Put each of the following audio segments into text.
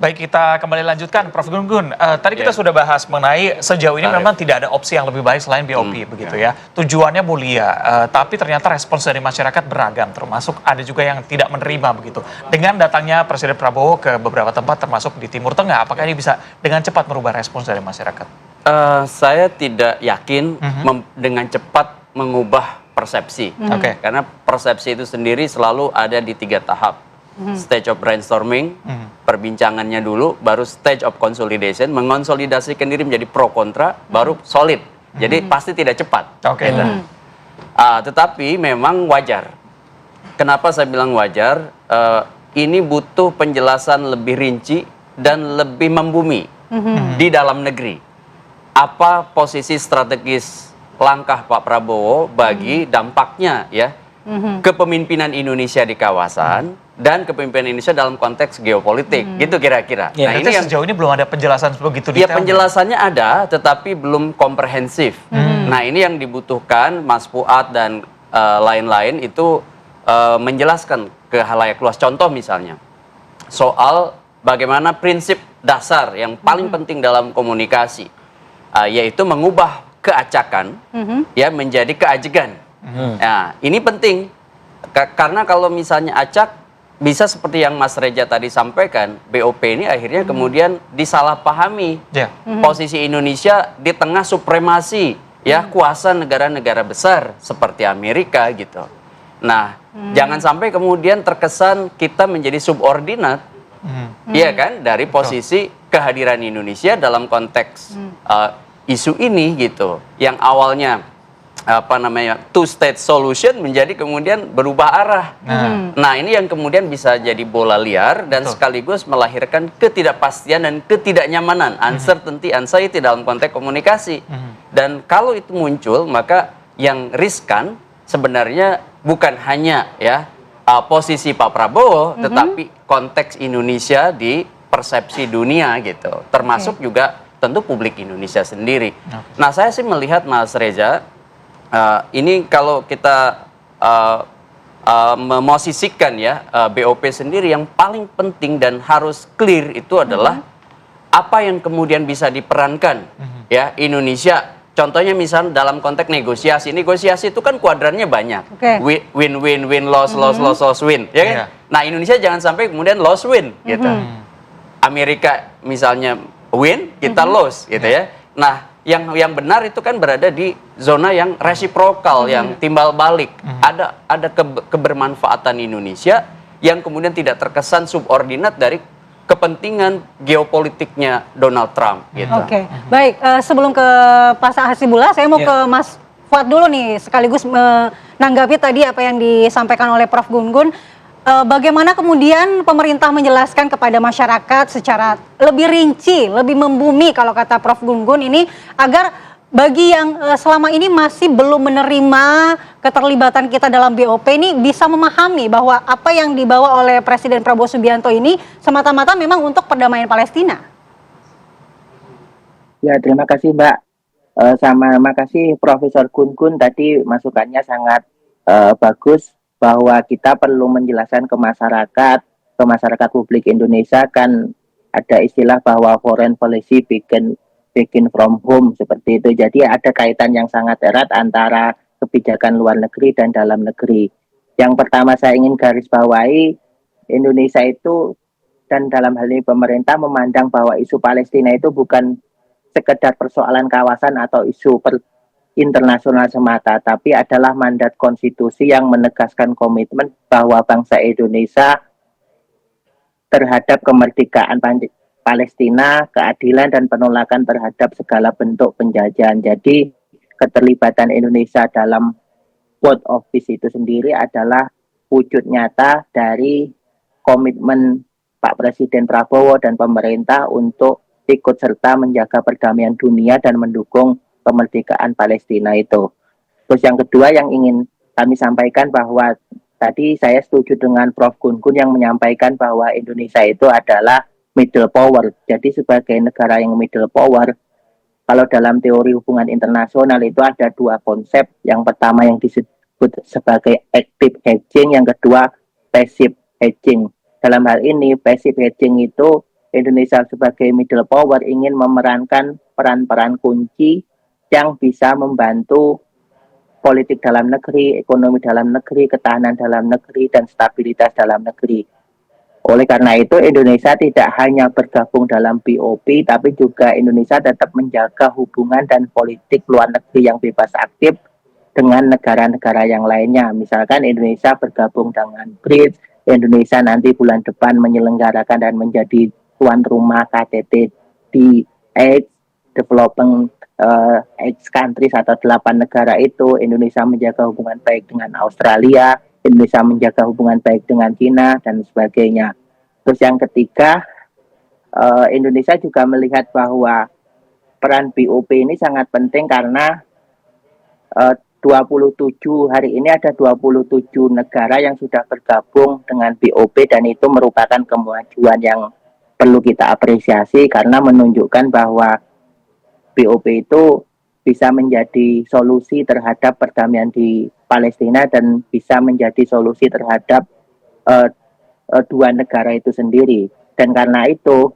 Baik, kita kembali lanjutkan, Prof. Gun-Gun. Tadi kita sudah bahas mengenai sejauh ini memang tidak ada opsi yang lebih baik selain BOP, begitu ya. Tujuannya mulia, tapi ternyata respons dari masyarakat beragam, termasuk ada juga yang tidak menerima begitu. Dengan datangnya Presiden Prabowo ke beberapa tempat, termasuk di Timur Tengah, apakah ini bisa dengan cepat merubah respons dari masyarakat? Saya tidak yakin dengan cepat mengubah persepsi, karena persepsi itu sendiri selalu ada di 3 tahap. Stage of brainstorming, perbincangannya dulu, baru stage of consolidation, mengonsolidasikan diri menjadi pro kontra, baru solid. Jadi pasti tidak cepat. Tetapi memang wajar. Kenapa saya bilang wajar? Ini butuh penjelasan lebih rinci dan lebih membumi di dalam negeri. Apa posisi strategis langkah Pak Prabowo bagi dampaknya ya kepemimpinan Indonesia di kawasan dan kepemimpinan Indonesia dalam konteks geopolitik, gitu kira-kira. Nah, ini yang sejauh ini belum ada penjelasan begitu detail. Ya, penjelasannya ada, tetapi belum komprehensif. Nah, ini yang dibutuhkan Mas Fuad dan lain-lain itu menjelaskan ke halayak luas. Contoh misalnya, soal bagaimana prinsip dasar yang paling penting dalam komunikasi, yaitu mengubah keacakan ya menjadi keajegan. Nah, ini penting karena kalau misalnya acak bisa seperti yang Mas Reja tadi sampaikan, BOP ini akhirnya kemudian disalahpahami. Posisi Indonesia di tengah supremasi ya kuasa negara-negara besar seperti Amerika gitu. Nah, jangan sampai kemudian terkesan kita menjadi subordinat, iya kan, dari posisi kehadiran Indonesia dalam konteks isu ini gitu, yang awalnya two-state solution menjadi kemudian berubah arah. Nah, ini yang kemudian bisa jadi bola liar dan sekaligus melahirkan ketidakpastian dan ketidaknyamanan, uncertainty, anxiety dalam konteks komunikasi. Dan kalau itu muncul, maka yang riskan sebenarnya bukan hanya ya posisi Pak Prabowo, tetapi konteks Indonesia di persepsi dunia gitu, termasuk juga tentu publik Indonesia sendiri. Nah, saya sih melihat Mas Reza, ini kalau kita memosisikan ya BOP sendiri, yang paling penting dan harus clear itu adalah apa yang kemudian bisa diperankan ya Indonesia. Contohnya misal dalam konteks negosiasi itu kan kuadrannya banyak, win-win, win-loss, loss-loss, win, ya kan? Nah, Indonesia jangan sampai kemudian loss-win gitu. Amerika misalnya win, kita loss gitu ya. Nah, yang benar itu kan berada di zona yang resiprokal, yang timbal balik. Ada kebermanfaatan Indonesia yang kemudian tidak terkesan subordinat dari kepentingan geopolitiknya Donald Trump gitu. Baik, sebelum ke Pak Hasibullah, saya mau ke Mas Fuad dulu nih, sekaligus menanggapi tadi apa yang disampaikan oleh Prof. Gun-Gun. Bagaimana kemudian pemerintah menjelaskan kepada masyarakat secara lebih rinci, lebih membumi kalau kata Prof. Gun-Gun ini, agar bagi yang selama ini masih belum menerima keterlibatan kita dalam BOP ini bisa memahami bahwa apa yang dibawa oleh Presiden Prabowo Subianto ini semata-mata memang untuk perdamaian Palestina. Ya, terima kasih Mbak. Sama makasih Profesor Gun-Gun, tadi masukannya sangat bagus, bahwa kita perlu menjelaskan ke masyarakat publik Indonesia. Kan ada istilah bahwa foreign policy begin from home, seperti itu. Jadi ada kaitan yang sangat erat antara kebijakan luar negeri dan dalam negeri. Yang pertama saya ingin garis bawahi, Indonesia itu dan dalam hal ini pemerintah memandang bahwa isu Palestina itu bukan sekedar persoalan kawasan atau isu internasional semata, tapi adalah mandat konstitusi yang menegaskan komitmen bahwa bangsa Indonesia terhadap kemerdekaan Palestina, keadilan dan penolakan terhadap segala bentuk penjajahan. Jadi keterlibatan Indonesia dalam World of Peace itu sendiri adalah wujud nyata dari komitmen Pak Presiden Prabowo dan pemerintah untuk ikut serta menjaga perdamaian dunia dan mendukung kemerdekaan Palestina itu. Terus yang kedua yang ingin kami sampaikan, bahwa tadi saya setuju dengan Prof. Gun-Gun yang menyampaikan bahwa Indonesia itu adalah middle power. Jadi sebagai negara yang middle power, kalau dalam teori hubungan internasional itu ada 2 konsep. Yang pertama yang disebut sebagai active hedging, yang kedua passive hedging. Dalam hal ini passive hedging itu Indonesia sebagai middle power ingin memerankan peran-peran kunci yang bisa membantu politik dalam negeri, ekonomi dalam negeri, ketahanan dalam negeri, dan stabilitas dalam negeri. Oleh karena itu, Indonesia tidak hanya bergabung dalam BOP, tapi juga Indonesia tetap menjaga hubungan dan politik luar negeri yang bebas aktif dengan negara-negara yang lainnya. Misalkan Indonesia bergabung dengan BRICS, Indonesia nanti bulan depan menyelenggarakan dan menjadi tuan rumah KTT di AIDS, Developing AIDS countries atau 8 negara itu. Indonesia menjaga hubungan baik dengan Australia, Indonesia menjaga hubungan baik dengan Cina, dan sebagainya. Terus yang ketiga, Indonesia juga melihat bahwa peran BOP ini sangat penting karena 27 hari ini ada 27 negara yang sudah bergabung dengan BOP, dan itu merupakan kemajuan yang perlu kita apresiasi karena menunjukkan bahwa BOP itu bisa menjadi solusi terhadap perdamaian di Palestina dan bisa menjadi solusi terhadap dua negara itu sendiri. Dan karena itu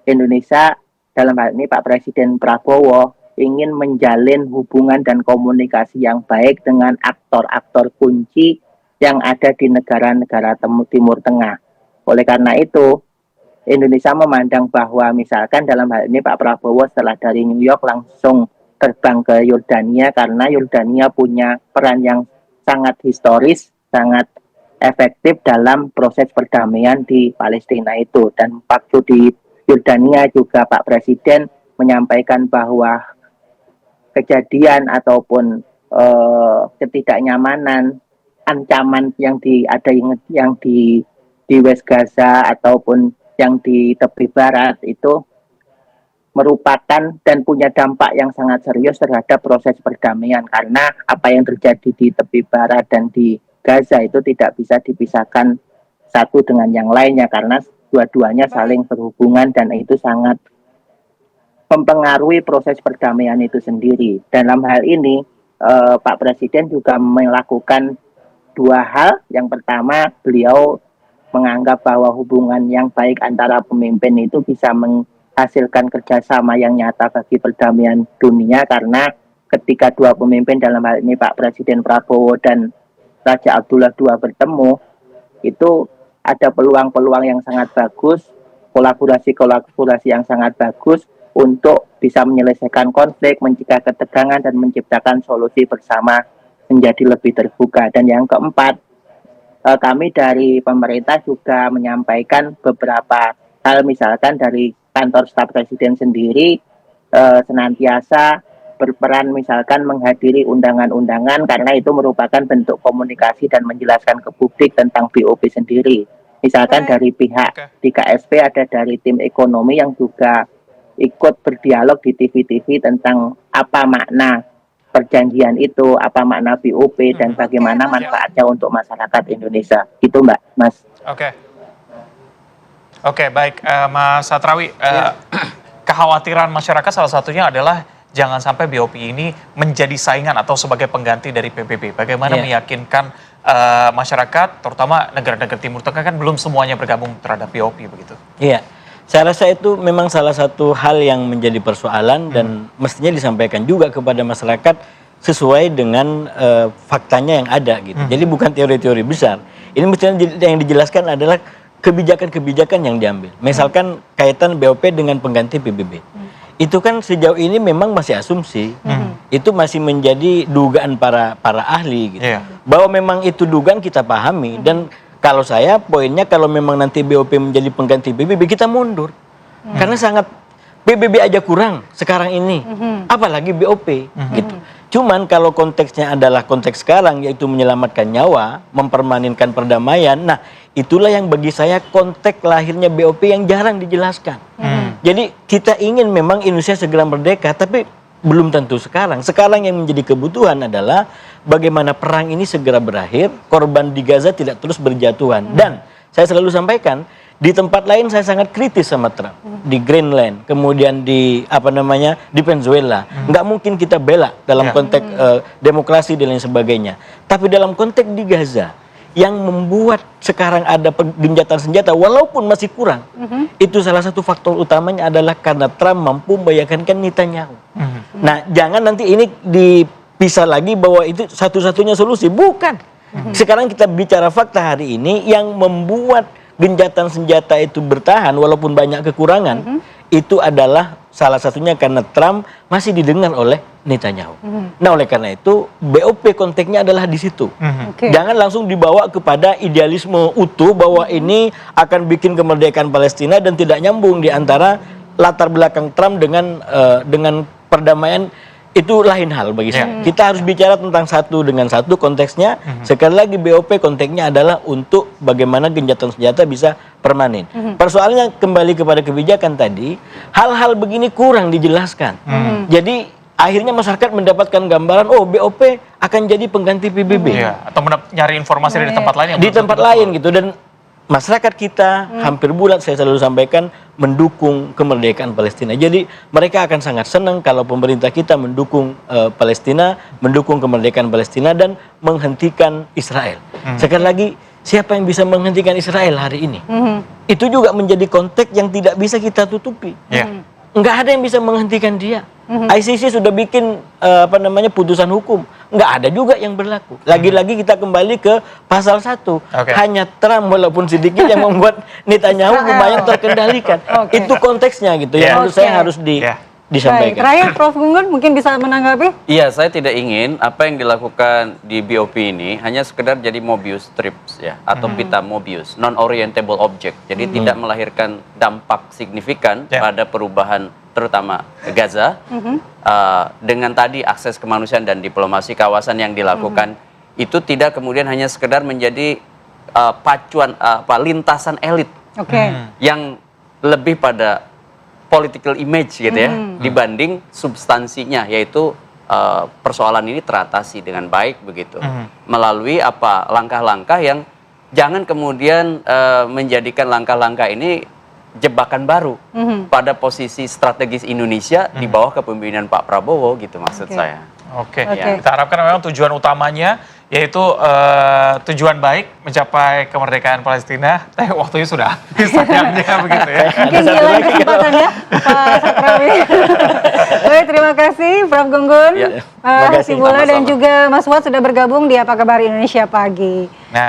Indonesia dalam hal ini Pak Presiden Prabowo ingin menjalin hubungan dan komunikasi yang baik dengan aktor-aktor kunci yang ada di negara-negara Timur Tengah. Oleh karena itu Indonesia memandang bahwa misalkan dalam hal ini Pak Prabowo setelah dari New York langsung terbang ke Yordania karena Yordania punya peran yang sangat historis, sangat efektif dalam proses perdamaian di Palestina itu. Dan waktu di Yordania juga Pak Presiden menyampaikan bahwa kejadian ataupun ketidaknyamanan, ancaman yang di West Gaza ataupun yang di tepi barat itu merupakan dan punya dampak yang sangat serius terhadap proses perdamaian, karena apa yang terjadi di tepi barat dan di Gaza itu tidak bisa dipisahkan satu dengan yang lainnya karena dua-duanya saling berhubungan dan itu sangat mempengaruhi proses perdamaian itu sendiri. Dalam hal ini Pak Presiden juga melakukan dua hal. Yang pertama, beliau menganggap bahwa hubungan yang baik antara pemimpin itu bisa menghasilkan kerjasama yang nyata bagi perdamaian dunia, karena ketika dua pemimpin dalam hal ini Pak Presiden Prabowo dan Raja Abdullah II bertemu, itu ada peluang-peluang yang sangat bagus, kolaborasi yang sangat bagus untuk bisa menyelesaikan konflik, mencegah ketegangan, dan menciptakan solusi bersama menjadi lebih terbuka. Dan yang keempat, kami dari pemerintah juga menyampaikan beberapa hal, misalkan dari kantor staf presiden sendiri senantiasa berperan misalkan menghadiri undangan-undangan karena itu merupakan bentuk komunikasi dan menjelaskan ke publik tentang BOP sendiri. Misalkan dari pihak di KSP ada dari tim ekonomi yang juga ikut berdialog di TV-TV tentang apa makna perjanjian itu, apa makna BOP, dan bagaimana manfaatnya untuk masyarakat Indonesia. Itu Mbak, Mas. Oke, baik. Mas Satrawi, kekhawatiran masyarakat salah satunya adalah jangan sampai BOP ini menjadi saingan atau sebagai pengganti dari PBB. Bagaimana meyakinkan masyarakat, terutama negara-negara Timur Tengah kan belum semuanya bergabung terhadap BOP begitu? Iya, saya rasa itu memang salah satu hal yang menjadi persoalan dan mestinya disampaikan juga kepada masyarakat sesuai dengan faktanya yang ada gitu. Jadi bukan teori-teori besar. Ini mestinya yang dijelaskan adalah kebijakan-kebijakan yang diambil. Misalkan kaitan BOP dengan pengganti PBB. Itu kan sejauh ini memang masih asumsi. Itu masih menjadi dugaan para ahli gitu. Bahwa memang itu dugaan kita pahami dan kalau saya poinnya kalau memang nanti BOP menjadi pengganti PBB kita mundur. Karena sangat PBB aja kurang sekarang ini. Apalagi BOP gitu. Cuman kalau konteksnya adalah konteks sekarang yaitu menyelamatkan nyawa, mempermanenkan perdamaian. Nah, itulah yang bagi saya konteks lahirnya BOP yang jarang dijelaskan. Jadi kita ingin memang Indonesia segera merdeka, tapi belum tentu sekarang. Sekarang yang menjadi kebutuhan adalah bagaimana perang ini segera berakhir, korban di Gaza tidak terus berjatuhan. Dan saya selalu sampaikan, di tempat lain saya sangat kritis sama Trump. Di Greenland, kemudian di di Venezuela. Nggak mungkin kita bela dalam konteks demokrasi dan lain sebagainya. Tapi dalam konteks di Gaza, yang membuat sekarang ada genjatan senjata walaupun masih kurang. Itu salah satu faktor utamanya adalah karena Trump mampu membayangkan Netanyahu. Nah, jangan nanti ini dipisah lagi bahwa itu satu-satunya solusi. Bukan. Sekarang kita bicara fakta hari ini yang membuat genjatan senjata itu bertahan walaupun banyak kekurangan. Itu adalah salah satunya karena Trump masih didengar oleh Netanyahu. Nah, oleh karena itu BOP konteksnya adalah di situ. Oke. Jangan langsung dibawa kepada idealisme utuh bahwa ini akan bikin kemerdekaan Palestina dan tidak nyambung di antara latar belakang Trump dengan perdamaian. Itu lain hal bagi saya. Kita harus bicara tentang satu dengan satu konteksnya. Sekali lagi BOP konteksnya adalah untuk bagaimana genjatan senjata bisa permanen. Persoalannya kembali kepada kebijakan tadi, hal-hal begini kurang dijelaskan. Jadi akhirnya masyarakat mendapatkan gambaran, oh BOP akan jadi pengganti PBB. Iya, atau nyari informasi dari tempat lain yang Di belum tempat tentu lain betul. gitu, dan masyarakat kita hampir bulat saya selalu sampaikan mendukung kemerdekaan Palestina. Jadi mereka akan sangat senang kalau pemerintah kita mendukung Palestina, mendukung kemerdekaan Palestina dan menghentikan Israel. Sekali lagi, siapa yang bisa menghentikan Israel hari ini? Itu juga menjadi konteks yang tidak bisa kita tutupi. Iya. Nggak ada yang bisa menghentikan dia. ICC sudah bikin putusan hukum, nggak ada juga yang berlaku. Lagi-lagi kita kembali ke pasal 1. Oke. Hanya Trump walaupun sedikit yang membuat Netanyahu lumayan terkendalikan. Oke. Itu konteksnya gitu Ya. yang menurut saya Oke. harus Baik, disampaikan. terakhir Prof. Gunggun mungkin bisa menanggapi? Iya, saya tidak ingin apa yang dilakukan di BOP ini hanya sekedar jadi Mobius strips ya, atau pita Mobius, non-orientable object. Jadi tidak melahirkan dampak signifikan Ya. pada perubahan terutama Gaza. Dengan tadi akses kemanusiaan dan diplomasi kawasan yang dilakukan itu tidak kemudian hanya sekedar menjadi pacuan lintasan elit Oke. yang lebih pada political image gitu ya dibanding substansinya, yaitu persoalan ini teratasi dengan baik begitu melalui langkah-langkah yang jangan kemudian menjadikan langkah-langkah ini jebakan baru pada posisi strategis Indonesia di bawah kepemimpinan Pak Prabowo gitu maksud Oke. saya. Oke, Oke. kita harapkan memang tujuan utamanya yaitu tujuan baik mencapai kemerdekaan Palestina. Waktunya sudah habis sayangnya begitu ya. Mungkin di lain kesempatan ya, Pak Satrawi. Baik, terima kasih Prof. Gunggun, Ya, terima kasih. Hasibullah dan Sama-sama. juga Mas Fuad sudah bergabung di Apa Kabar Indonesia Pagi. Nah,